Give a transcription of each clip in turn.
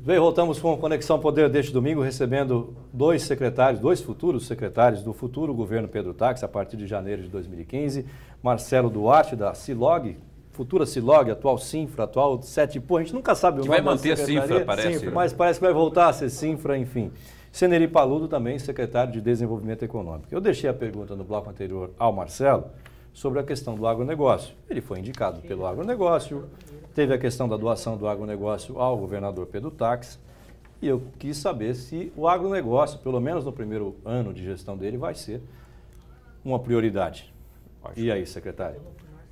Muito bem, voltamos com Conexão Poder deste domingo, recebendo dois futuros secretários do futuro governo Pedro Táxi, a partir de janeiro de 2015. Marcelo Duarte, da Silog, futura Silog, atual Sinfra, atual Setipô, a gente nunca sabe o nome vai manter a Sinfra, parece. Sinfra, mas parece que vai voltar a ser Sinfra, enfim. Seneri Paludo, também secretário de Desenvolvimento Econômico. Eu deixei a pergunta no bloco anterior ao Marcelo sobre a questão do agronegócio. Ele foi indicado pelo agronegócio, teve a questão da doação do agronegócio ao governador Pedro Táxi, e eu quis saber se o agronegócio, pelo menos no primeiro ano de gestão dele, vai ser uma prioridade. E aí, secretário?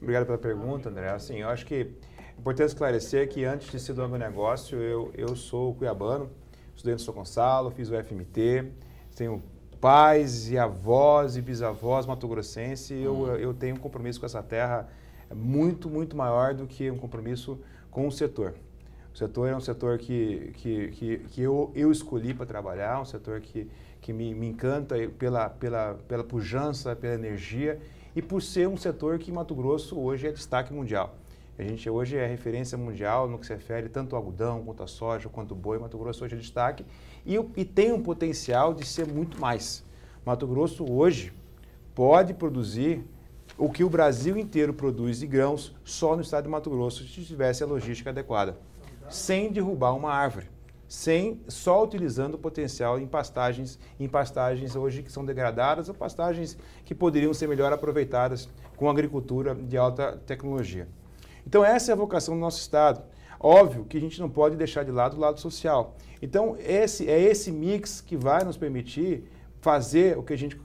Obrigado pela pergunta, André. Assim, eu acho que é importante esclarecer que antes de ser do agronegócio, eu sou cuiabano, estudei no São Gonçalo, fiz o FMT, tenho pais e avós e bisavós mato-grossense, eu tenho um compromisso com essa terra muito, muito maior do que um compromisso com o setor. O setor é um setor que eu escolhi para trabalhar, um setor que me encanta pela pujança, pela energia e por ser um setor que Mato Grosso hoje é destaque mundial. A gente hoje é referência mundial no que se refere tanto ao algodão, quanto à soja, quanto ao boi. Mato Grosso hoje é destaque e tem um potencial de ser muito mais. Mato Grosso hoje pode produzir o que o Brasil inteiro produz de grãos só no estado de Mato Grosso se tivesse a logística adequada, sem derrubar uma árvore, só utilizando o potencial em pastagens hoje que são degradadas ou pastagens que poderiam ser melhor aproveitadas com agricultura de alta tecnologia. Então essa é a vocação do nosso estado. Óbvio que a gente não pode deixar de lado o lado social. Então esse mix que vai nos permitir fazer o que a gente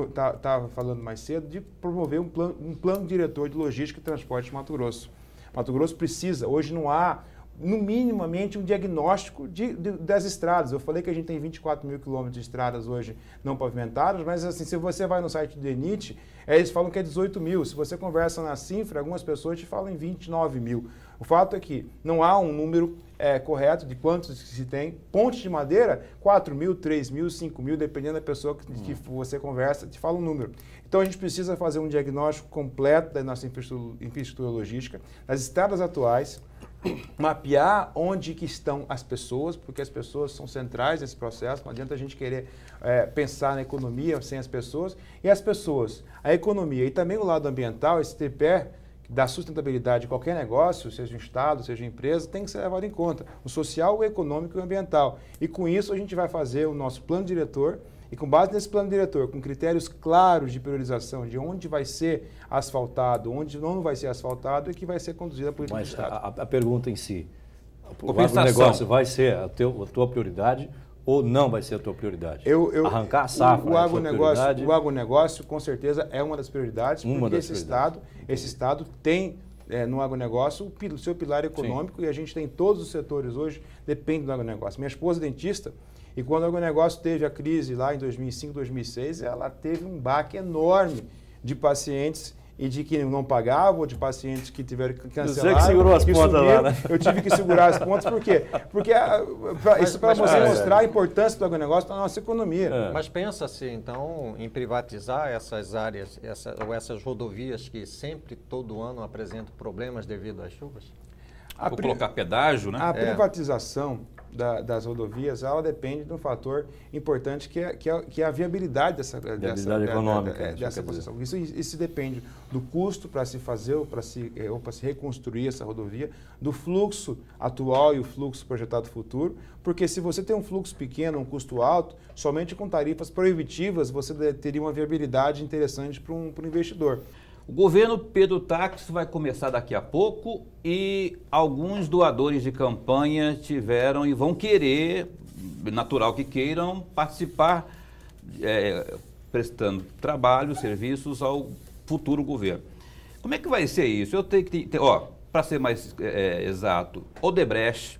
estava falando mais cedo, de promover um plano diretor de logística e transporte de Mato Grosso. Mato Grosso precisa, hoje não há, no minimamente, um diagnóstico das estradas. Eu falei que a gente tem 24 mil quilômetros de estradas hoje não pavimentadas, mas assim, se você vai no site do DENIT, eles falam que é 18 mil. Se você conversa na Sinfra, algumas pessoas te falam em 29 mil. O fato é que não há um número correto de quantos se tem. Pontes de madeira, 4 mil, 3 mil, 5 mil, dependendo da pessoa que você conversa, te fala um número. Então a gente precisa fazer um diagnóstico completo da nossa infraestrutura logística, das estradas atuais, mapear onde que estão as pessoas, porque as pessoas são centrais nesse processo, não adianta a gente querer pensar na economia sem as pessoas, e as pessoas, a economia e também o lado ambiental, esse tripé da sustentabilidade de qualquer negócio, seja um Estado, seja uma empresa, tem que ser levado em conta, o social, o econômico e o ambiental. E com isso a gente vai fazer o nosso plano diretor, e com base nesse plano diretor, com critérios claros de priorização de onde vai ser asfaltado, onde não vai ser asfaltado e que vai ser conduzida a política do Estado. A pergunta em si, o agronegócio vai ser a tua prioridade ou não vai ser a tua prioridade? Arrancar a safra, o agronegócio com certeza é uma das prioridades, porque esse Estado tem no agronegócio o seu pilar econômico. Sim. E a gente tem todos os setores hoje, dependem do agronegócio. Minha esposa é dentista, e quando o agronegócio teve a crise lá em 2005, 2006, ela teve um baque enorme de pacientes e de que não pagavam, ou de pacientes que tiveram que cancelar. Você que segurou as pontas lá, né? Eu tive que segurar as pontas, por quê? Porque isso para você mostrar a importância do agronegócio na nossa economia. Mas pensa-se, então, em privatizar essas áreas, essas rodovias que sempre, todo ano, apresentam problemas devido às chuvas? Vou colocar pedágio, né? A privatização das rodovias, ela depende de um fator importante que é a viabilidade dessa concessão. Isso depende do custo para se fazer ou para se reconstruir essa rodovia, do fluxo atual e o fluxo projetado futuro, porque se você tem um fluxo pequeno, um custo alto, somente com tarifas proibitivas você teria uma viabilidade interessante para um investidor. O governo Pedro Táxi vai começar daqui a pouco e alguns doadores de campanha tiveram e vão querer, natural que queiram, participar, prestando trabalho, serviços ao futuro governo. Como é que vai ser isso? Eu tenho que ter, para ser mais exato, Odebrecht,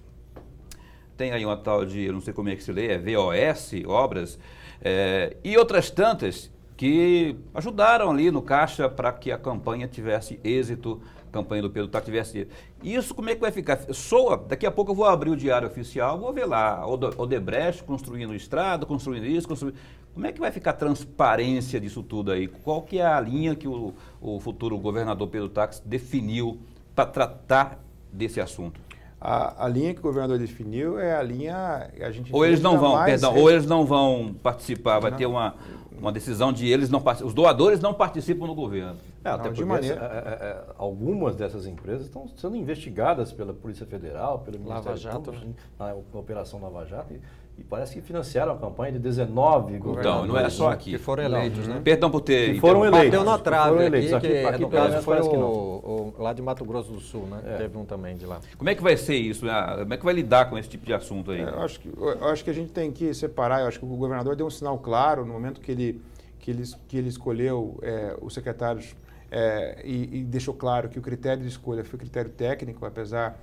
tem aí uma tal de, eu não sei como é que se lê, VOS, obras, e outras tantas que ajudaram ali no caixa para que a campanha tivesse êxito, a campanha do Pedro Táxi tivesse êxito. Isso como é que vai ficar? Daqui a pouco eu vou abrir o Diário Oficial, vou ver lá, Odebrecht construindo estrada, construindo isso, Como é que vai ficar a transparência disso tudo aí? Qual que é a linha que o futuro governador Pedro Táxi definiu para tratar desse assunto? A linha que o governador definiu é a linha... Ou eles não vão, perdão, ou eles não vão participar, vai ter uma decisão de eles não participar. Os doadores não participam no governo. Até porque algumas dessas empresas estão sendo investigadas pela Polícia Federal, pelo Ministério Público, na Operação Lava Jato, e parece que financiaram a campanha de 19 governadores. Então, não é só aqui. Que foram eleitos, né? Perdão por ter... Que foram eleitos. Bateu na trave aqui, no caso foi o lá de Mato Grosso do Sul, né? Teve um também de lá. Como é que vai ser isso? Como é que vai lidar com esse tipo de assunto aí? Eu acho que a gente tem que separar. Eu acho que o governador deu um sinal claro no momento que ele escolheu os secretários e deixou claro que o critério de escolha foi critério técnico, apesar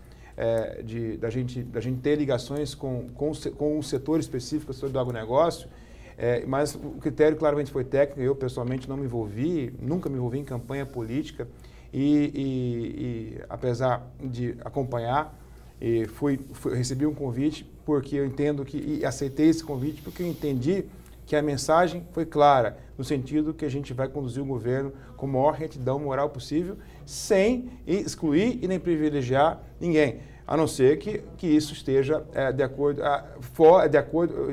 da gente ter ligações com um setor específico, o setor do agronegócio, mas o critério claramente foi técnico. Eu, pessoalmente, não me envolvi, nunca me envolvi em campanha política e apesar de acompanhar, recebi um convite porque eu entendo e aceitei esse convite porque eu entendi que a mensagem foi clara, no sentido que a gente vai conduzir o governo com a maior retidão moral possível, sem excluir e nem privilegiar ninguém, a não ser que isso esteja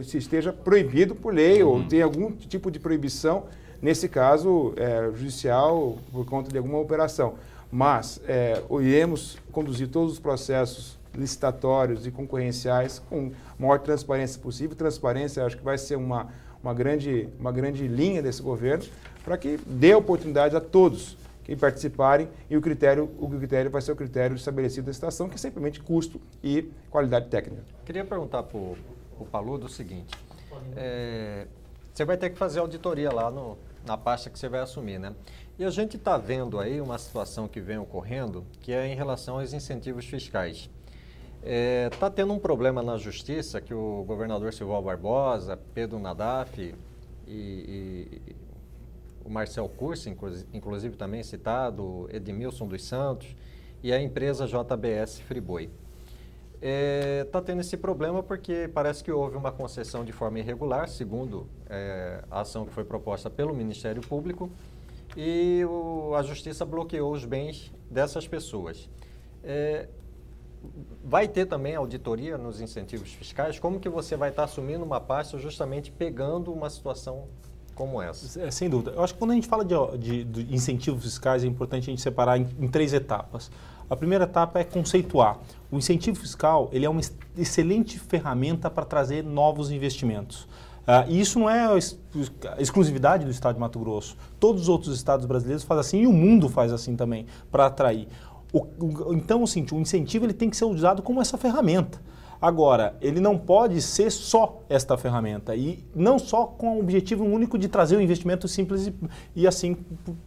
se esteja proibido por lei ou tenha algum tipo de proibição, nesse caso judicial, por conta de alguma operação. Mas iremos conduzir todos os processos licitatórios e concorrenciais com a maior transparência possível. Transparência, acho que vai ser uma grande linha desse governo, para que dê oportunidade a todos que participarem, e o critério vai ser o critério estabelecido da licitação, que é simplesmente custo e qualidade técnica. Queria perguntar para o Paludo o seguinte, você vai ter que fazer auditoria lá na pasta que você vai assumir, né? E a gente está vendo aí uma situação que vem ocorrendo, que é em relação aos incentivos fiscais. Está tendo um problema na Justiça que o governador Silval Barbosa, Pedro Nadaf e o Marcel Cursi, inclusive também citado, Edmilson dos Santos e a empresa JBS Friboi. Está tendo esse problema porque parece que houve uma concessão de forma irregular, segundo a ação que foi proposta pelo Ministério Público, e a Justiça bloqueou os bens dessas pessoas. Vai ter também auditoria nos incentivos fiscais? Como que você vai estar assumindo uma pasta justamente pegando uma situação como essa? Sem dúvida. Eu acho que quando a gente fala de incentivos fiscais, é importante a gente separar em 3 etapas. A primeira etapa é conceituar. O incentivo fiscal ele é uma excelente ferramenta para trazer novos investimentos. E isso não é exclusividade do estado de Mato Grosso. Todos os outros estados brasileiros fazem assim e o mundo faz assim também para atrair. Então, assim, o incentivo ele tem que ser usado como essa ferramenta. Agora, ele não pode ser só esta ferramenta e não só com o objetivo único de trazer o investimento simples e assim,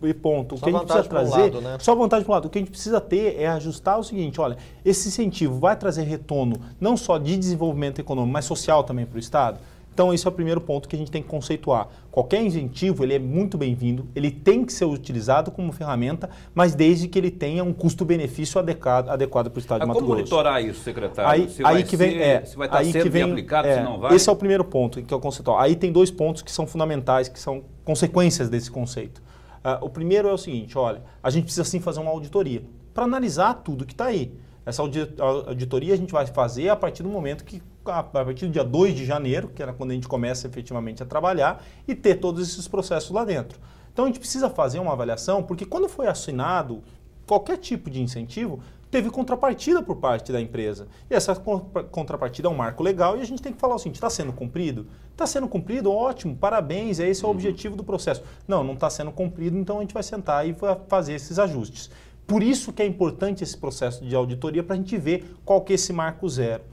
e ponto. O que a gente precisa trazer, só vantagem para um lado. O que a gente precisa ter é ajustar o seguinte, olha, esse incentivo vai trazer retorno não só de desenvolvimento econômico, mas social também para o Estado? Então, esse é o primeiro ponto que a gente tem que conceituar. Qualquer incentivo, ele é muito bem-vindo, ele tem que ser utilizado como ferramenta, mas desde que ele tenha um custo-benefício adequado para o Estado de Mato Grosso. Como monitorar isso, secretário? Se vai estar sendo bem aplicado, se não vai? Esse é o primeiro ponto que eu conceituar. Aí tem 2 pontos que são fundamentais, que são consequências desse conceito. O primeiro é o seguinte, olha, a gente precisa sim fazer uma auditoria para analisar tudo que está aí. Essa auditoria a gente vai fazer a partir do momento a partir do dia 2 de janeiro, que era quando a gente começa efetivamente a trabalhar, e ter todos esses processos lá dentro. Então a gente precisa fazer uma avaliação, porque quando foi assinado qualquer tipo de incentivo, teve contrapartida por parte da empresa. E essa contrapartida é um marco legal e a gente tem que falar o seguinte, está sendo cumprido? Está sendo cumprido? Ótimo, parabéns, esse é o objetivo do processo. Não está sendo cumprido, então a gente vai sentar e vai fazer esses ajustes. Por isso que é importante esse processo de auditoria para a gente ver qual que é esse marco zero.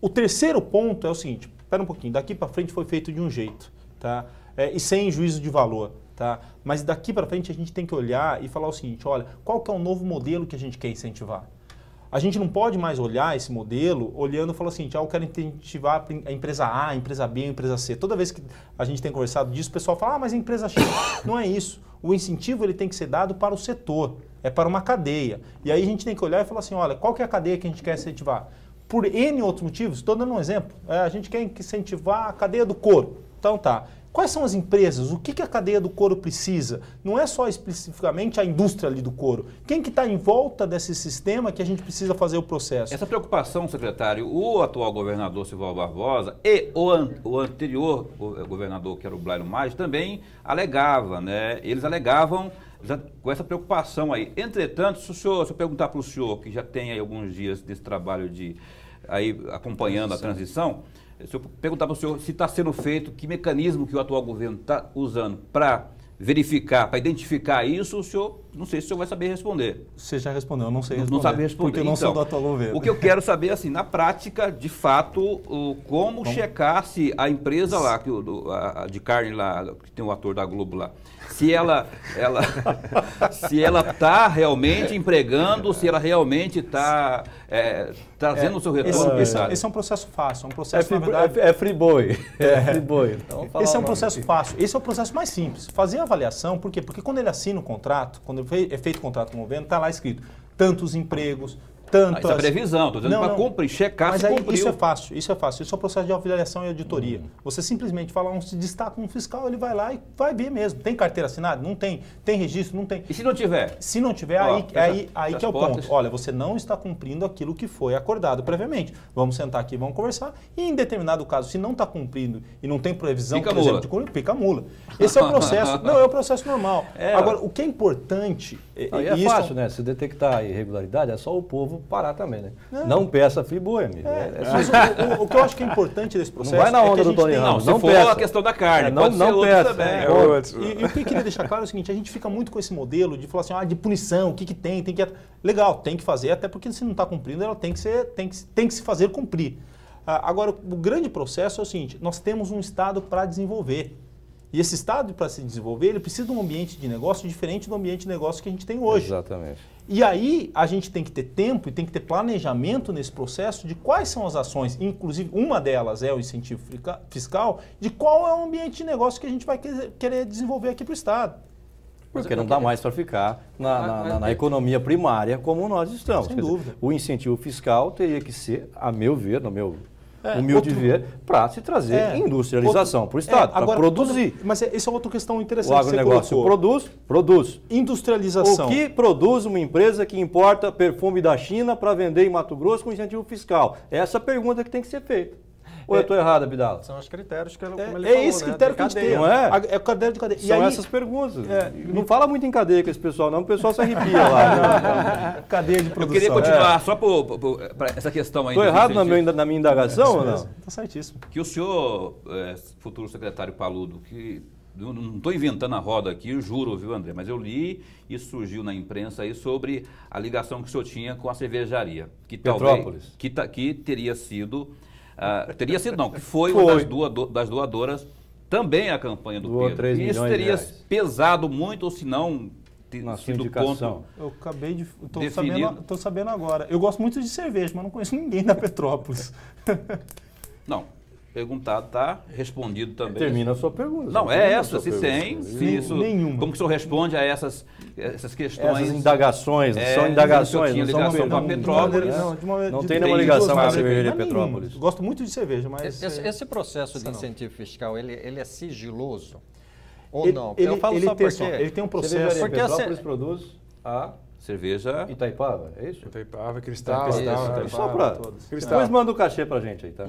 O terceiro ponto é o seguinte, espera um pouquinho, daqui para frente foi feito de um jeito, tá? E sem juízo de valor, tá? Mas daqui para frente a gente tem que olhar e falar o seguinte, olha, qual que é o novo modelo que a gente quer incentivar? A gente não pode mais olhar esse modelo olhando e falar assim, eu quero incentivar a empresa A, a empresa B, a empresa C. Toda vez que a gente tem conversado disso, o pessoal fala, mas a empresa X. Não é isso. O incentivo ele tem que ser dado para o setor, é para uma cadeia. E aí a gente tem que olhar e falar assim, olha, qual que é a cadeia que a gente quer incentivar? Por N outros motivos, estou dando um exemplo, a gente quer incentivar a cadeia do couro. Então tá, Quais são as empresas? O que a cadeia do couro precisa? Não é só especificamente a indústria ali do couro. Quem que está em volta desse sistema que a gente precisa fazer o processo? Essa preocupação, secretário, o atual governador Sivaldo Barbosa e o anterior governador, que era o Blairo Maggi, também alegava, né? Eles alegavam com essa preocupação aí. Entretanto, se eu perguntar para o senhor, que já tem aí alguns dias desse trabalho de aí acompanhando a transição, se eu perguntar para o senhor se está sendo feito, que mecanismo que o atual governo está usando para verificar, para identificar isso, o senhor, não sei se o senhor vai saber responder. Você já respondeu, eu não sei responder. Não sabe responder. Porque eu não sou do atual governo. O que eu quero saber, assim, na prática, de fato, como checar se a empresa lá, a de carne lá, que tem o ator da Globo lá, se ela está realmente empregando, se ela realmente está trazendo o seu retorno. Esse é um processo fácil, é um processo, na verdade... É friboi. Então, esse é um processo fácil, esse é o processo mais simples. Fazer a avaliação, por quê? Porque quando ele assina o contrato, quando é feito o contrato com o governo, está lá escrito tantos empregos, tantas... Isso é previsão, estou dizendo para cumprir, checar mas se aí, cumpriu. Isso é fácil, isso é o processo de avaliação e auditoria. Você simplesmente fala, se destaca um fiscal, ele vai lá e vai ver mesmo. Tem carteira assinada? Não tem. Tem registro? Não tem. E se não tiver? Se não tiver, aí que é o ponto. Olha, você não está cumprindo aquilo que foi acordado previamente. Vamos sentar aqui, vamos conversar. E em determinado caso, se não está cumprindo e não tem previsão, pica por exemplo, de cumprir, pica a mula. Esse é o processo. Não, é o processo normal. Agora, o que é importante... é fácil, né? Se detectar irregularidade, é só o povo parar também, né? Não peça friboi, amigo. Mas o que eu acho que é importante desse processo... Não vai na onda do Tony Ramos. Não, se for a questão da carne, não peça também. E o que eu queria deixar claro é o seguinte, a gente fica muito com esse modelo de falar assim, de punição, o que tem que... Legal, tem que fazer, até porque se não está cumprindo, ela tem que se fazer cumprir. Agora, o grande processo é o seguinte, nós temos um Estado para desenvolver. E esse Estado, para se desenvolver, ele precisa de um ambiente de negócio diferente do ambiente de negócio que a gente tem hoje. Exatamente. E aí a gente tem que ter tempo e tem que ter planejamento nesse processo de quais são as ações, inclusive uma delas é o incentivo fiscal, de qual é o ambiente de negócio que a gente vai querer desenvolver aqui para o Estado. Porque não dá mais para ficar na economia primária como nós estamos. Sem dúvida. O incentivo fiscal teria que ser, a meu ver, no meu humilde ver, para se trazer industrialização para o Estado, para produzir. Mas essa é outra questão interessante. O agronegócio produz. Industrialização. O que produz uma empresa que importa perfume da China para vender em Mato Grosso com incentivo fiscal? É essa pergunta que tem que ser feita. Ou eu estou errado, Abdala? São os critérios que ele falou, esse critério que a gente tem. Não é? É o critério de cadeia. São essas perguntas. Não fala muito em cadeia com esse pessoal, não, o pessoal se arrepia lá. Cadeia de produção. Eu queria continuar só para essa questão aí. Estou errado na minha indagação ou não? Está certíssimo. Que o senhor, futuro secretário Paludo, que não estou inventando a roda aqui, eu juro, viu, André? Mas eu li e surgiu na imprensa aí sobre a ligação que o senhor tinha com a cervejaria. Que Petrópolis. Que teria sido... que foi uma das doadoras também a campanha do Pedro. 3 milhões isso teria de reais. pesado muito, ou se não, na sido indicação. Eu acabei de... Estou sabendo agora. Eu gosto muito de cerveja, mas não conheço ninguém da Petrópolis. Não. Perguntado, tá respondido também. Termina a sua pergunta. Não, é essa, se tem, se isso... Nenhuma. Como que o senhor responde a essas questões? Essas indagações, são indagações. Tinha ligação com a Petrópolis. Não tem nenhuma ligação com a cervejaria Petrópolis. Gosto muito de cerveja, mas... Esse processo de incentivo fiscal, ele é sigiloso ou não? Eu falo só porque... Ele tem um processo... Cervejaria Petrópolis produz a... Cerveja... Itaipava, é isso? Itaipava, Cristal. Só para... Depois manda o cachê pra gente aí, tá?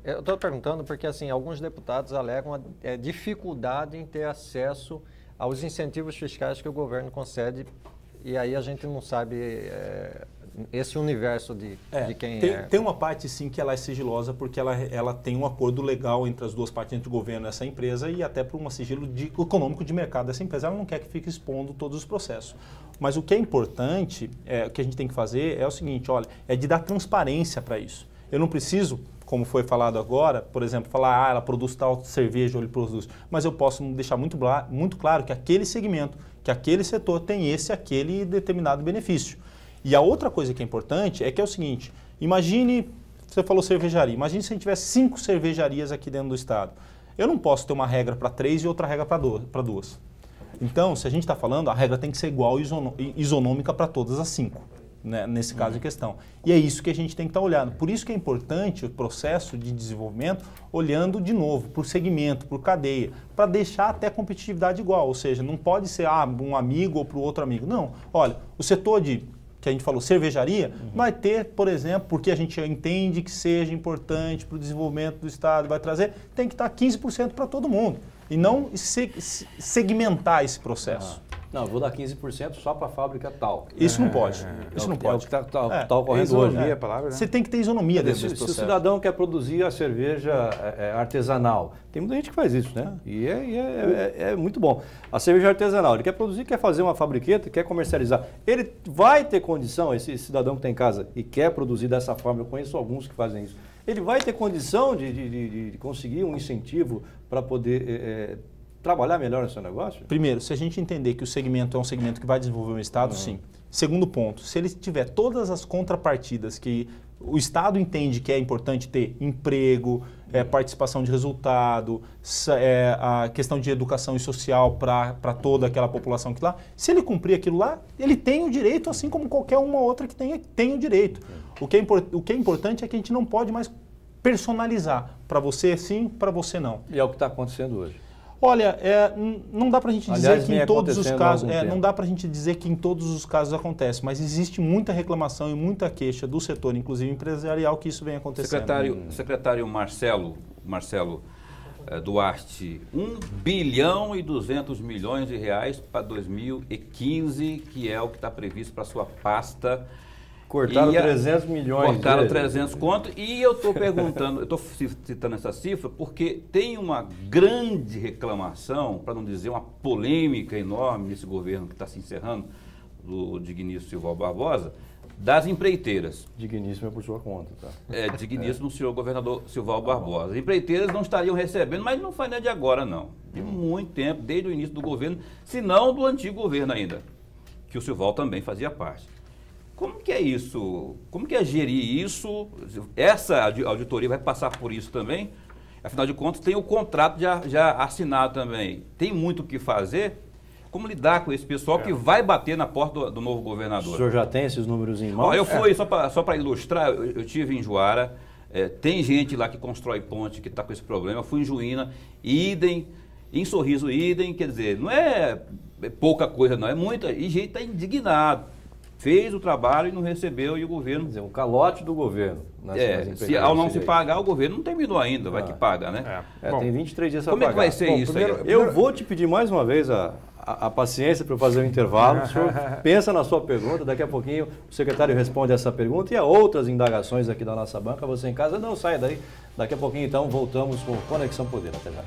Eu estou perguntando porque assim, alguns deputados alegam a dificuldade em ter acesso aos incentivos fiscais que o governo concede e aí a gente não sabe esse universo de quem Tem uma parte sim que ela é sigilosa porque ela tem um acordo legal entre as duas partes, entre o governo e essa empresa e até por um sigilo econômico de mercado dessa empresa. Ela não quer que fique expondo todos os processos. Mas o que é importante, o que a gente tem que fazer é o seguinte, olha, é de dar transparência para isso. Eu não preciso, como foi falado agora, por exemplo, falar, ela produz tal cerveja ou ele produz, mas eu posso deixar muito claro que aquele segmento, que aquele setor tem aquele determinado benefício. E a outra coisa que é importante é o seguinte, imagine, você falou cervejaria, imagine se a gente tivesse 5 cervejarias aqui dentro do estado. Eu não posso ter uma regra para 3 e outra regra para 2. Então, se a gente está falando, a regra tem que ser igual e isonômica para todas as 5. né, nesse caso em questão. E é isso que a gente tem que estar olhando. Por isso que é importante o processo de desenvolvimento olhando de novo por segmento, por cadeia, para deixar até a competitividade igual. Ou seja, não pode ser um amigo ou para o outro amigo. Não. Olha, o setor que a gente falou, cervejaria, vai ter, por exemplo, porque a gente entende que seja importante para o desenvolvimento do Estado, vai trazer, tem que estar 15% para todo mundo. E não segmentar esse processo. Não, eu vou dar 15% só para a fábrica tal. Isso não pode. Isso não pode. É o que está ocorrendo hoje. Isonomia, a palavra, né? Você tem que ter isonomia dentro desse Se o processo. cidadão quer produzir a cerveja artesanal, tem muita gente que faz isso, né? E é muito bom. A cerveja artesanal, ele quer produzir, quer fazer uma fabriqueta, quer comercializar. Ele vai ter condição, esse cidadão que tem em casa e quer produzir dessa forma, eu conheço alguns que fazem isso, ele vai ter condição de conseguir um incentivo para poder trabalhar melhor no seu negócio? Primeiro, se a gente entender que o segmento é um segmento que vai desenvolver o Estado, sim. Segundo ponto, se ele tiver todas as contrapartidas que o Estado entende que é importante ter, emprego, participação de resultado, a questão de educação e social para toda aquela população que lá, se ele cumprir aquilo lá, ele tem o direito, assim como qualquer uma outra que tem o direito. O que é importante é que a gente não pode mais personalizar, para você sim, para você não. E é o que está acontecendo hoje. Olha, não dá para a gente dizer que em todos os casos, não dá para a gente dizer que em todos os casos acontece, mas existe muita reclamação e muita queixa do setor, inclusive empresarial, que isso vem acontecendo. Secretário Marcelo Duarte, 1 bilhão e 200 milhões de reais para 2015, que é o que está previsto para sua pasta. Cortaram 300 milhões. Cortaram 300 conto. E eu estou perguntando, eu estou citando essa cifra porque tem uma grande reclamação, para não dizer uma polêmica enorme nesse governo que está se encerrando, do digníssimo Silval Barbosa, das empreiteiras. Digníssimo é por sua conta, tá? Digníssimo senhor governador Silval Barbosa. As empreiteiras não estariam recebendo, mas não foi nem de agora, não. De muito tempo, desde o início do governo, se não do antigo governo ainda, que o Silval também fazia parte. Como que é isso? Como que é gerir isso? Essa auditoria vai passar por isso também? Afinal de contas, tem o contrato já assinado também. Tem muito o que fazer? Como lidar com esse pessoal que vai bater na porta do novo governador? O senhor já tem esses números em mãos? Eu fui, só para ilustrar, eu estive em Juara, tem gente lá que constrói ponte, que está com esse problema. Fui em Juína, idem, em Sorriso, idem, quer dizer, não é pouca coisa não, é muita, e gente está indignado. Fez o trabalho e não recebeu, e o governo... Quer dizer, um calote do governo. Se ao não se pagar, o governo não terminou ainda, vai que paga, né? Bom, tem 23 dias para pagar. Como é que vai ser isso aí? Eu vou te pedir mais uma vez a paciência para eu fazer o intervalo. O senhor pensa na sua pergunta, daqui a pouquinho o secretário responde essa pergunta e a outras indagações aqui da nossa banca. Você em casa, não saia daí. Daqui a pouquinho, então, voltamos com Conexão Poder. Até já.